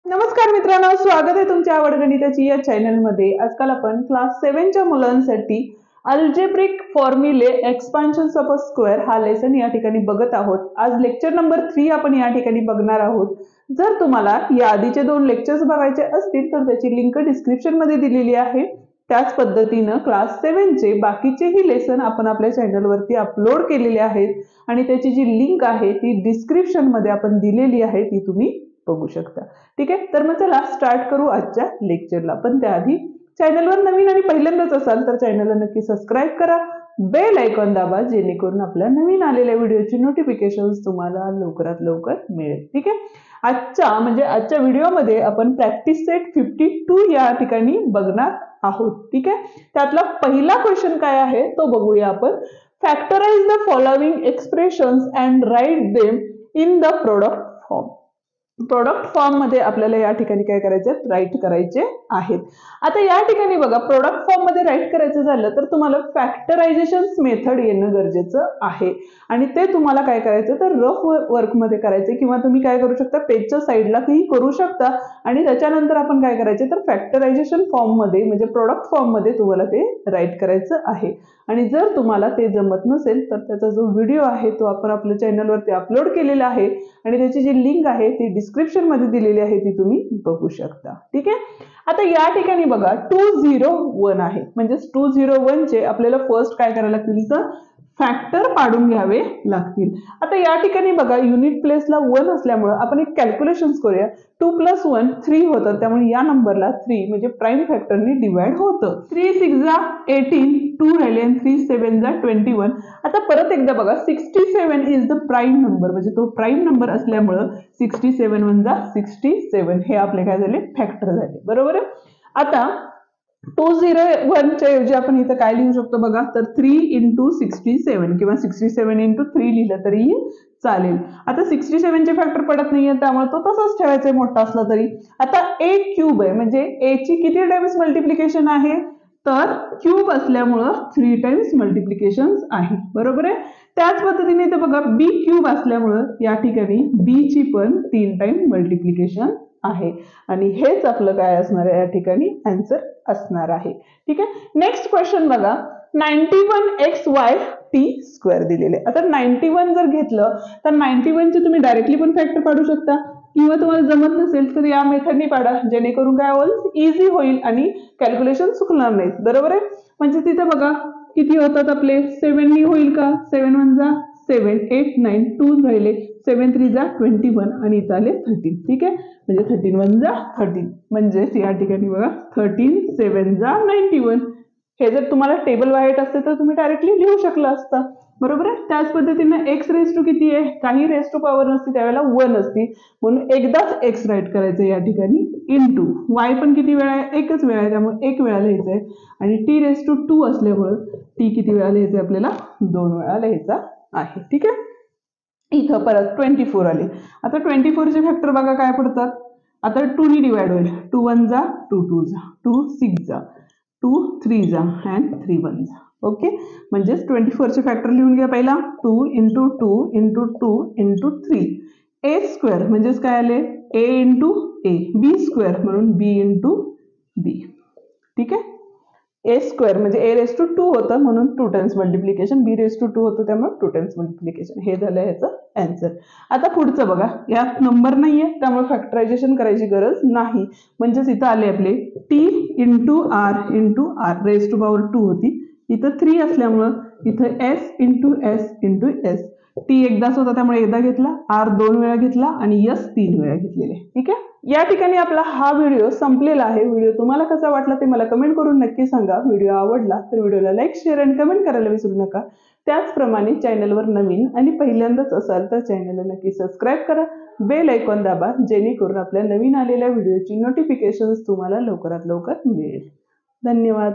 नमस्कार मित्रांनो, स्वागत आहे तुमच्या आवड गणिताची या चॅनलमध्ये। आजकाल आपण क्लास 7 च्या मुलांसाठी अल्जेब्रिक फॉर्म्युले एक्सपान्शन्स ऑफ अ स्क्वेअर हा लेसन या ठिकाणी बघत आहोत। आज लेक्चर नंबर 3 आपण या ठिकाणी बघणार आहोत। जर तुम्हाला या आधीचे 2 लेक्चर्स बघायचे असतील तर त्याची लिंक डिस्क्रिप्शन मध्ये दिलेली आहे। त्याच पद्धतीने क्लास 7 चे बाकीचेही लेसन आपण आपल्या चॅनलवरती अपलोड केलेले आहेत आणि त्याची जी लिंक आहे ती डिस्क्रिप्शन मध्ये आपण दिलेली आहे, ती तुम्ही बघू शकता। ठीक आहे, तर मग चला स्टार्ट करू आजच्या लेक्चरला। पण त्याआधी चॅनलवर नवीन आणि पहिल्यांदाच असाल तर चॅनलला नक्की सबस्क्राइब करा, बेल आयकॉन दाबा, जेणेकरून आपल्या नवीन आलेल्या व्हिडिओची नोटिफिकेशन्स तुम्हाला लवकरात लवकर मिळेल। ठीक आहे, आजच्या व्हिडिओमध्ये आपण प्रॅक्टिस सेट 52 या ठिकाणी बघणार आहोत। ठीक आहे, त्यातला पहिला क्वेश्चन काय आहे तो बघूया आपण। Factorise the following expressions and write them in the product form. Product form मध्ये आपल्याला या ठिकाणी काय करायचे, राईट करायचे आहेत। आता या ठिकाणी बघा, प्रोडक्ट फॉर्म मध्ये राईट करायचं झालं तर तुम्हाला फॅक्टरायझेशन मेथड येणं गरजेचं आहे आणि ते तुम्हाला काय करायचं तर रफ वर्क मध्ये करायचे, किंवा तुम्ही काय करू शकता पेजच्या साईडला काही करू शकता आणि त्याच्यानंतर आपण काय करायचे तर फॅक्टरायझेशन फॉर्म मध्ये म्हणजे प्रोडक्ट फॉर्म मध्ये तुम्हाला ते राईट करायचं आहे। आणि जर तुम्हाला ते जमत नसेल तर त्याचा जो व्हिडिओ आहे तो आपण आपल्या चॅनलवरती अपलोड केलेला आहे आणि त्याची जी लिंक आहे ती डिस्क्रिप्शन मध्ये दिलेली आहे, ती तुम्ही बघू शकता। ठीक आहे, आता या ठिकाणी बघा 201 आहे, म्हणजे 201 चे आपल्याला फर्स्ट काय करायला लागतील तर फॅक्टर पाडून घ्यावे लागतील। आता या ठिकाणी बघा युनिट प्लेसला 1 असल्यामुळे आपण एक कॅल्क्युलेशन्स करूया। 2 + 1 3 होतं, त्यामुळे या नंबरला 3 म्हणजे प्राइम फॅक्टरने डिवाइड होतं। 3 × 6 = 18, 2 राहिले आणि 3 × 7 = 21। आता परत एकदा बघा 67 इज द प्राइम नंबर, म्हणजे तो प्राइम नंबर असल्यामुळे 67 × 67 हे आपले काय झाले फॅक्टर झाले, बरोबर आहे। आता 201 च्या ऐवजी आपण इथं काय लिहू शकतो बघा तर 3 × 67 किंवा 67 × 3 लिहिलं तरी चालेल। आता 67 चे फॅक्टर पडत नाहीये त्यामुळे तो तसाच ठेवायचा मोठा असला तरी। आता a क्यूब आहे, म्हणजे a ची किती टाइम्स मल्टिप्लिकेशन आहे तर क्यूब असल्यामुळं 3 टाइम्स मल्टिप्लिकेशन आहे, बरोबर आहे। त्याच पद्धतीने इथे बघा b क्यूब असल्यामुळं या ठिकाणी b ची पण 3 टाइम मल्टिप्लिकेशन आहे आणि हेच आपलं काय असणार आहे या ठिकाणी आन्सर असणार आहे। ठीक आहे, नेक्स्ट क्वेश्चन बघा 91xy² दिलेले। आता 91 जर घेतलं तर 91 चे तुम्ही डायरेक्टली पण फॅक्टर पाडू शकता किंवा तुम्हाला जमत नसेल तर या मेथडने पाडा, जेणेकरून काय होईल इझी होईल आणि कॅल्क्युलेशन चुकणार नाहीत, बरोबर आहे। म्हणजे तिथे बघा किती होतात आपले 7 नी होईल का, 7 × 7 8 9 2 राहिले, 7 × 3 = 21 आणि इथं आले 13। ठीक आहे, म्हणजे 13 × 13 म्हणजे या ठिकाणी बघा 13 7 = 91। हे जर तुम्हाला टेबल वाईट असते तर तुम्ही डायरेक्टली लिहू शकला असता, बरोबर आहे। त्याच पद्धतीने x रेज टू किती आहे, काही रेज टू पॉवर नसते त्यावेळेला 1 असते, म्हणून एकदाच x राईट करायचं या ठिकाणी इंटू y पण किती वेळा आहे एकच वेळा आहे, त्यामुळे 1 वेळा लिहायचं आहे आणि t रेज टू 2 असल्यामुळे t किती वेळा लिहायचं आपल्याला 2 वेळा लिहायचा आहे। ठीक आहे, इथं परत 24 आले। आता 24 चे फॅक्टर बघा काय पडतात, आता 2 नी डिवाइड होईल, 2 1 = 2 2 = 2 6 = 2 3 = and 3 1 = ओके। म्हणजे 24 चे फॅक्टर लिहून घ्या पहिला 2 × 2 × 2 × 3 a² म्हणजे काय आले a × a, b² म्हणून b × b। ठीक आहे, a² म्हणजे a⁻² होतं म्हणून 2 टाइम्स मल्टिप्लिकेशन, b⁻² होतं त्यामुळे 2 टाइम्स मल्टिप्लिकेशन, हे झालं ह्याचं आन्सर। आता पुढचं बघा, यात नंबर नाहीये त्यामुळे फॅक्टरायझेशन करायची गरज नाही, म्हणजेच इथं आले आपले t × r × r⁻² होती, इथं 3 असल्यामुळं इथं s × s × s, t एकदाच होता त्यामुळे एकदा घेतला, r 2 वेळा घेतला आणि s 3 वेळा घेतलेले। ठीक आहे, या ठिकाणी आपला हा व्हिडिओ संपलेला आहे। व्हिडिओ तुम्हाला कसा वाटला ते मला कमेंट करून नक्की सांगा। व्हिडिओ आवडला तर व्हिडिओला लाईक शेअर आणि कमेंट करायला विसरू नका। त्याचप्रमाणे चॅनलवर नवीन आणि पहिल्यांदाच असाल तर चॅनलला नक्की सबस्क्राइब करा, बेल आयकॉन दाबा, जेणेकरून आपल्या नवीन आलेल्या व्हिडिओची नोटिफिकेशन्स तुम्हाला लवकरात लवकर मिळेल। धन्यवाद।